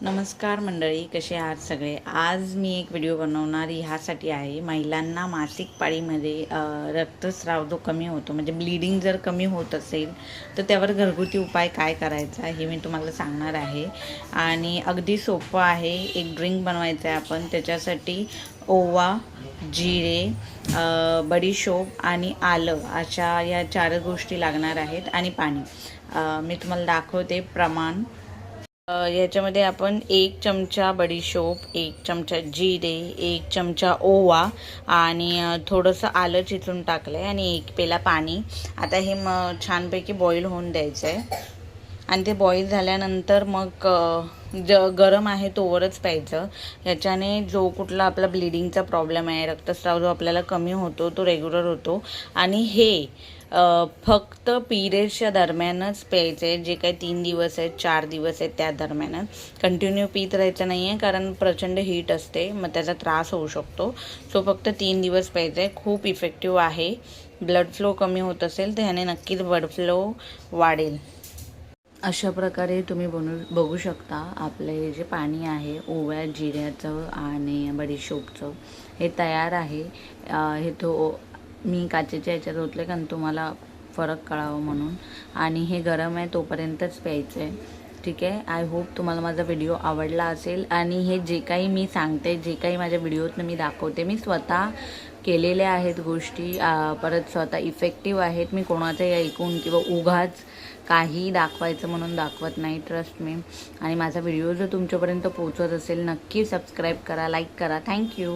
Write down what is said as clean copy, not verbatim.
नमस्कार मंडळी, कसे आहात सगळे. आज मी एक व्हिडिओ बनवणार ह्यासाठी आहे, महिलांना मासिक पाळीमध्ये रक्तस्राव जो कमी होतो म्हणजे ब्लिडिंग जर कमी होत असेल तर त्यावर घरगुती उपाय काय करायचा हे मी तुम्हाला सांगणार आहे. आणि अगदी सोपं आहे. एक ड्रिंक बनवायचं आहे आपण. त्याच्यासाठी ओवा, जिरे, बडीशोप आणि आलं अशा या 4 गोष्टी लागणार आहेत आणि पाणी. मी तुम्हाला दाखवते प्रमाण. याच्यामध्ये आपण 1 चमचा बडीशोप, 1 चमचा जिरे, 1 चमचा ओवा आणि थोडंसं आलं चिचून टाकलं आहे आणि 1 पेला पाणी. आता हे छानपैकी बॉईल होऊन द्यायचं आहे आणि ते बॉईल झाल्यानंतर मग गरम आहे तोवरच प्यायचं. याच्याने जो कुठला आपला ब्लिडिंगचा प्रॉब्लेम आहे, रक्तस्राव जो आपल्याला कमी होतो तो रेग्युलर होतो. आणि हे फक्त पिरियड्सच्या दरम्यानच प्यायचं आहे. जे काही 3 दिवस आहेत, 4 दिवस आहेत त्या दरम्यानच. कंटिन्यू पीत राहायचं नाही आहे, कारण प्रचंड हीट असते, मग त्याचा त्रास होऊ शकतो. सो फक्त 3 दिवस प्यायचं आहे. खूप इफेक्टिव्ह आहे. ब्लड फ्लो कमी होत असेल तर ह्याने नक्कीच ब्लड फ्लो वाढेल. अशा प्रकारे तुम्ही बघू शकता. आपलं हे जे पाणी आहे ओव्या, जिऱ्याचं आणि बडीशोपचं, हे तयार आहे. हे मी काचेच्या ह्याच्यात ओतले कारण तुम्हाला फरक कळावं म्हणून. आणि हे गरम आहे तोपर्यंतच प्यायचं आहे. ठीक आहे. आय होप तुम्हाला माझा व्हिडिओ आवडला असेल. आणि हे जे काही मी सांगते, जे काही माझ्या व्हिडिओतनं मी दाखवते, मी स्वतः केलेल्या आहेत गोष्टी. परत स्वतः इफेक्टिव्ह आहेत. मी कोणाचंही ऐकून किंवा उगाच काही दाखवायचं म्हणून दाखवत नाही. Trust me. आणि माझा व्हिडिओ जर तुमच्यापर्यंत पोहोचत असेल, नक्की सबस्क्राईब करा, लाईक करा. थँक्यू.